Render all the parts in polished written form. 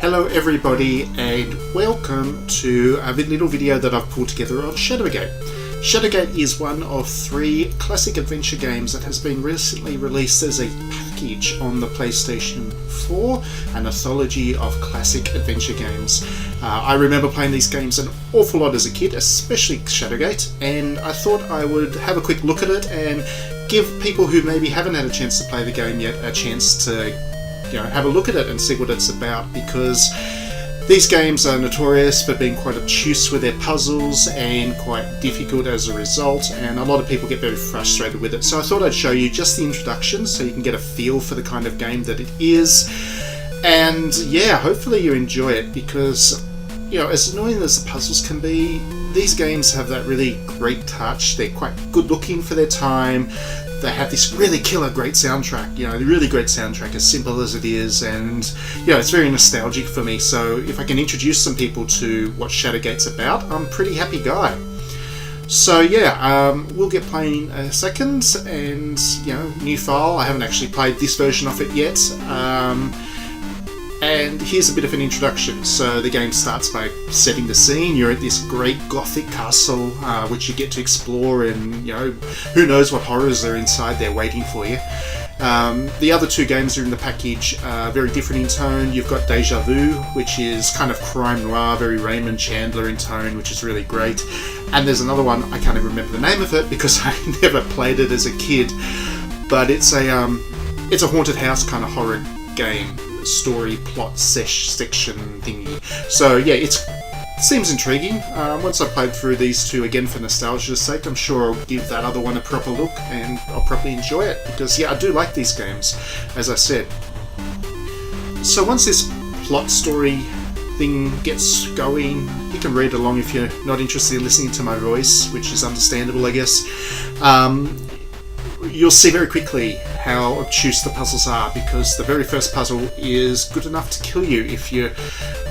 Hello everybody and welcome to a little video that I've pulled together on Shadowgate. Shadowgate is one of 3 classic adventure games that has been recently released as a package on the PlayStation 4, an anthology of classic adventure games. I remember playing these games an awful lot as a kid, especially Shadowgate, and I thought I would have a quick look at it and give people who maybe haven't had a chance to play the game yet a chance to have a look at it and see what it's about, because these games are notorious for being quite obtuse with their puzzles and quite difficult as a result, and a lot of people get very frustrated with it. So I thought I'd show you just the introduction so you can get a feel for the kind of game that it is, and yeah, hopefully you enjoy it, because as annoying as the puzzles can be, these games have that really great touch. They're quite good looking for their time. They have this really killer great soundtrack, the really great soundtrack, as simple as it is, and it's very nostalgic for me. So if I can introduce some people to what Shadowgate's about, I'm a pretty happy guy. So we'll get playing a second, and new file. I haven't actually played this version of it yet. And here's a bit of an introduction. So the game starts by setting the scene. You're at this great gothic castle, which you get to explore, and who knows what horrors are inside there waiting for you. The other 2 games are in the package, very different in tone. You've got Deja Vu, which is kind of crime noir, very Raymond Chandler in tone, which is really great. And there's another one, I can't even remember the name of it because I never played it as a kid, but it's a haunted house kind of horror game. Story plot section thingy. So it seems intriguing. Once I played through these 2 again for nostalgia's sake, I'm sure I'll give that other one a proper look and I'll probably enjoy it, because I do like these games, as I said. So once this plot story thing gets going, you can read along if you're not interested in listening to my voice, which is understandable, I guess. You'll see very quickly how obtuse the puzzles are, because the very first puzzle is good enough to kill you if you're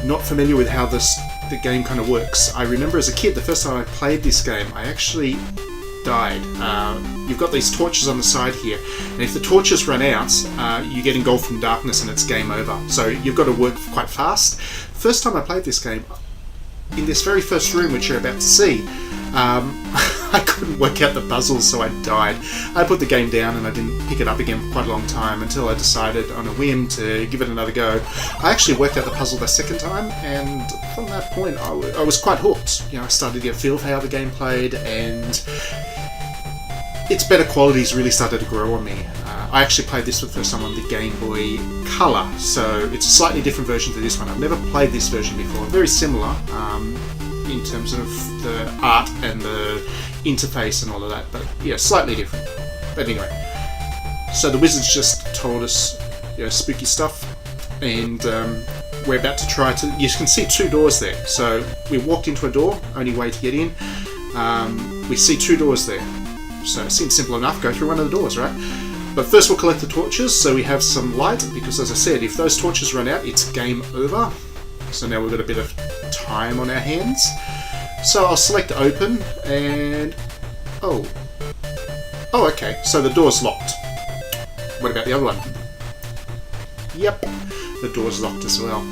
not familiar with how the game kind of works. I remember as a kid, the first time I played this game, I actually died. You've got these torches on the side here, and if the torches run out, you get engulfed in darkness and it's game over. So you've got to work quite fast. First time I played this game, in this very first room which you're about to see, I couldn't work out the puzzles, so I died. I put the game down and I didn't pick it up again for quite a long time, until I decided on a whim to give it another go. I actually worked out the puzzle the second time, and from that point I was quite hooked. I started to get a feel for how the game played, and its better qualities really started to grow on me. I actually played this for the first time on the Game Boy Color, so it's a slightly different version to this one. I've never played this version before. Very similar in terms of the art and the interface and all of that, but slightly different. But anyway, so the wizards just told us spooky stuff, and we're about to try to... You can see 2 doors there. So we walked into a door, only way to get in. We see 2 doors there, so it seems simple enough. Go through one of the doors, right? But first we'll collect the torches so we have some light, because as I said, if those torches run out, it's game over. So now we've got a bit of time on our hands. So I'll select open, and oh okay, so the door's locked. What about the other one? Yep, the door's locked as well.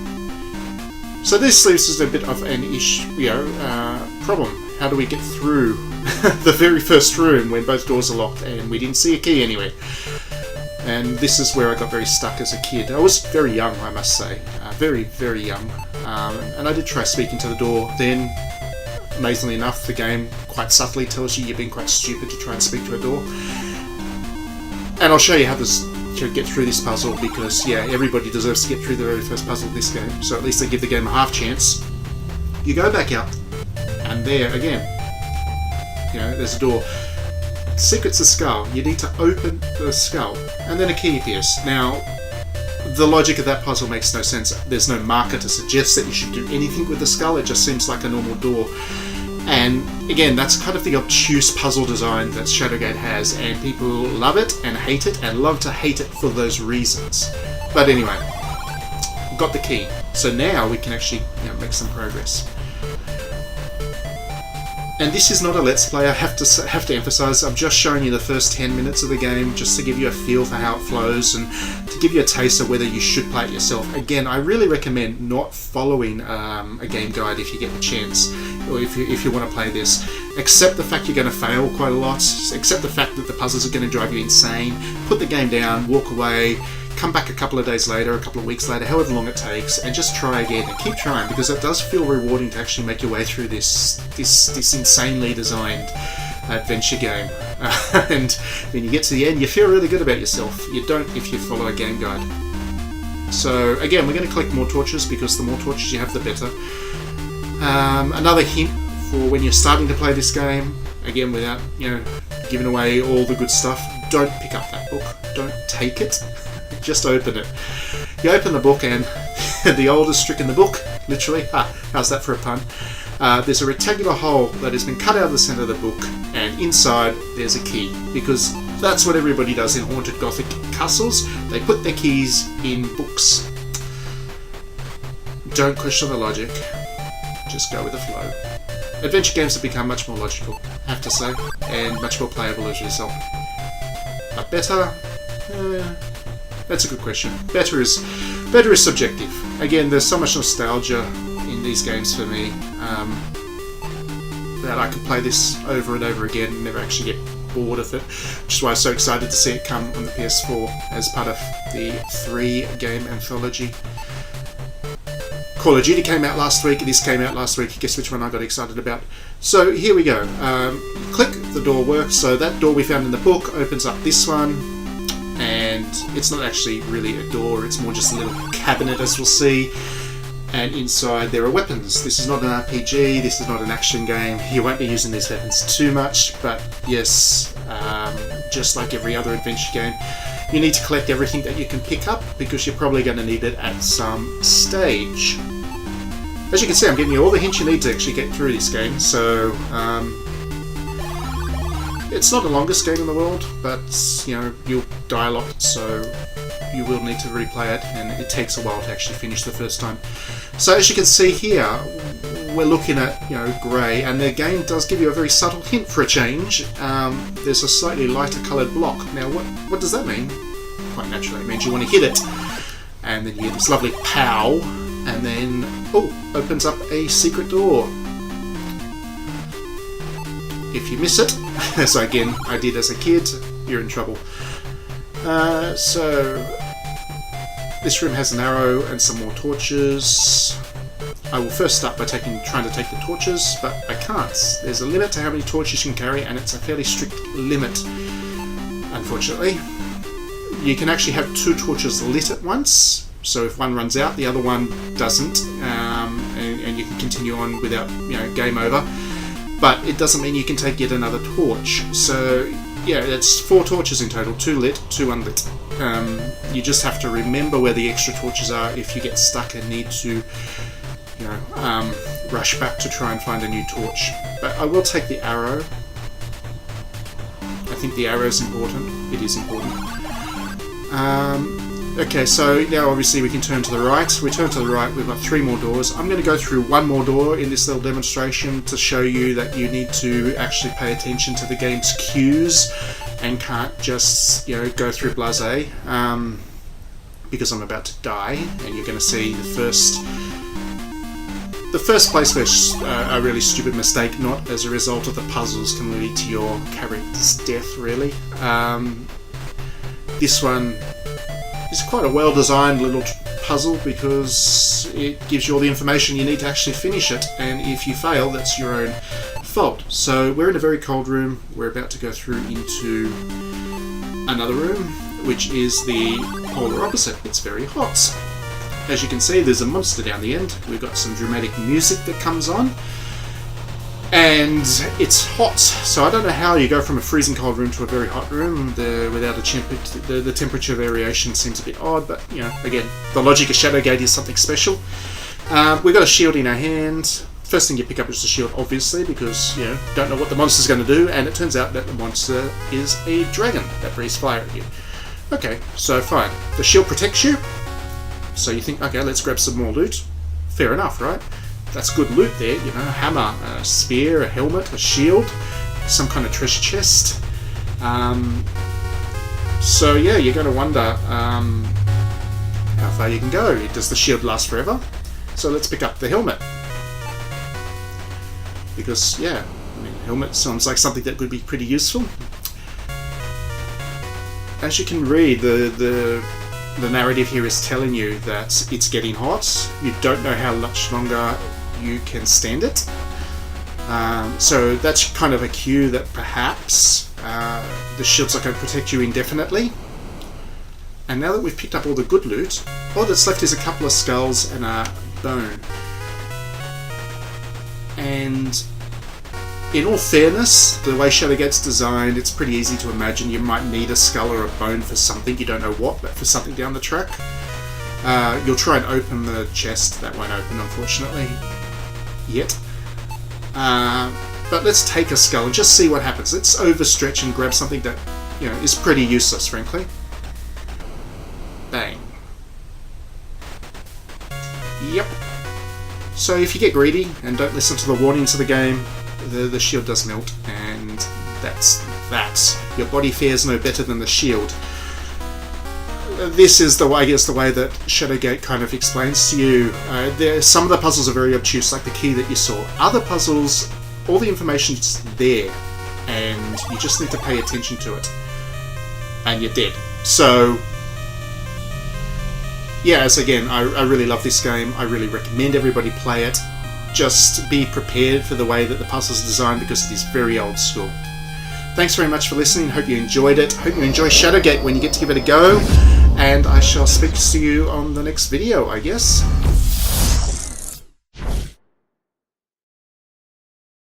So this leaves us a bit of an problem. How do we get through the very first room when both doors are locked and we didn't see a key anyway? And this is where I got very stuck as a kid. I was very young, I must say. Very, very young. And I did try speaking to the door. Then, amazingly enough, the game quite subtly tells you you're being quite stupid to try and speak to a door. And I'll show you how to get through this puzzle, because everybody deserves to get through the very first puzzle of this game. So at least they give the game a half chance. You go back out, and there again, there's a door. Secret's the skull. You need to open the skull, and then a key appears. Now, the logic of that puzzle makes no sense. There's no marker to suggest that you should do anything with the skull. It just seems like a normal door. And again, that's kind of the obtuse puzzle design that Shadowgate has, and people love it and hate it, and love to hate it for those reasons. But anyway, we've got the key. So now we can actually make some progress. And this is not a Let's Play, I have to emphasise, I'm just showing you the first 10 minutes of the game just to give you a feel for how it flows and to give you a taste of whether you should play it yourself. Again, I really recommend not following a game guide if you get the chance, or if you want to play this. Accept the fact you're going to fail quite a lot, accept the fact that the puzzles are going to drive you insane, put the game down, walk away, come back a couple of days later, a couple of weeks later, however long it takes, and just try again and keep trying, because it does feel rewarding to actually make your way through this insanely designed adventure game. And when you get to the end, you feel really good about yourself. You don't if you follow a game guide. So again, we're going to collect more torches, because the more torches you have, the better. Another hint for when you're starting to play this game, again without giving away all the good stuff, don't pick up that book. Don't take it. Just open it. You open the book and the oldest trick in the book, literally, how's that for a pun? There's a rectangular hole that has been cut out of the centre of the book, and inside there's a key, because that's what everybody does in haunted gothic castles. They put their keys in books. Don't question the logic, just go with the flow. Adventure games have become much more logical, I have to say, and much more playable as a result. But better? That's a good question. Better is subjective. Again, there's so much nostalgia in these games for me that I could play this over and over again and never actually get bored of it, which is why I'm so excited to see it come on the PS4 as part of the 3-game anthology. Call of Duty came out last week, this came out last week. Guess which one I got excited about? So here we go. Click, the door works. So that door we found in the book opens up this one, and it's not actually really a door, it's more just a little cabinet, as we'll see. And inside there are weapons. This is not an RPG, this is not an action game. You won't be using these weapons too much, but yes, just like every other adventure game, you need to collect everything that you can pick up, because you're probably going to need it at some stage. As you can see, I'm giving you all the hints you need to actually get through this game, so it's not the longest game in the world, but you'll die a lot, so you will need to replay it, and it takes a while to actually finish the first time. So as you can see here, we're looking at grey, and the game does give you a very subtle hint for a change. There's a slightly lighter coloured block. Now what does that mean? Quite naturally, it means you want to hit it, and then you get this lovely pow, and then opens up a secret door. If you miss it, as again I did as a kid, you're in trouble. So this room has an arrow and some more torches. I will first start by trying to take the torches, but I can't. There's a limit to how many torches you can carry, and it's a fairly strict limit, unfortunately. You can actually have 2 torches lit at once, so if one runs out, the other one doesn't, and you can continue on without game over. But it doesn't mean you can take yet another torch. So yeah, it's 4 torches in total, 2 lit, 2 unlit. You just have to remember where the extra torches are if you get stuck and need to rush back to try and find a new torch. But I will take the arrow. I think the arrow is important. It is important. Okay, so now obviously we can turn to the right. We turn to the right, we've got 3 more doors. I'm going to go through 1 more door in this little demonstration to show you that you need to actually pay attention to the game's cues and can't just go through blasé, because I'm about to die, and you're going to see the first place where a really stupid mistake, not as a result of the puzzles, can lead to your character's death, really. This one is quite a well-designed little puzzle, because it gives you all the information you need to actually finish it, and if you fail, that's your own fault. So we're in a very cold room. We're about to go through into another room, which is the polar opposite. It's very hot. As you can see, there's a monster down the end. We've got some dramatic music that comes on, and it's hot. So I don't know how you go from a freezing cold room to a very hot room without the temperature variation seems a bit odd, but again, the logic of Shadowgate is something special. We've got a shield in our hand. First thing you pick up is the shield, obviously, because don't know what the monster's going to do, and it turns out that the monster is a dragon that breathes fire at you. Okay, so fine. The shield protects you, so you think, okay, let's grab some more loot. Fair enough, right? that's good loot there, you know, a hammer, a spear, a helmet, a shield, some kind of treasure chest. So yeah, you're going to wonder how far you can go. Does the shield last forever? So let's pick up the helmet. Because yeah, I mean, helmet sounds like something that could be pretty useful. As you can read, the narrative here is telling you that it's getting hot. You don't know how much longer you can stand it. So that's kind of a cue that perhaps the shield's not going to protect you indefinitely. And now that we've picked up all the good loot, all that's left is a couple of skulls and a bone. And in all fairness, the way Shadowgate's designed, it's pretty easy to imagine you might need a skull or a bone for something, you don't know what, but for something down the track. You'll try and open the chest, that won't open unfortunately, yet. But let's take a skull and just see what happens. Let's overstretch and grab something that, you know, is pretty useless, frankly. Bang. Yep. So if you get greedy and don't listen to the warnings of the game, the shield does melt, and that's that. Your body fares no better than the shield. This is the way, I guess, the way that Shadowgate kind of explains to you. Some of the puzzles are very obtuse, like the key that you saw. Other puzzles, all the information's there, and you just need to pay attention to it, and you're dead. So, yeah, as again, I really love this game. I really recommend everybody play it. Just be prepared for the way that the puzzles are designed, because it is very old school. Thanks very much for listening. Hope you enjoyed it. Hope you enjoy Shadowgate when you get to give it a go. And I shall speak to you on the next video, I guess.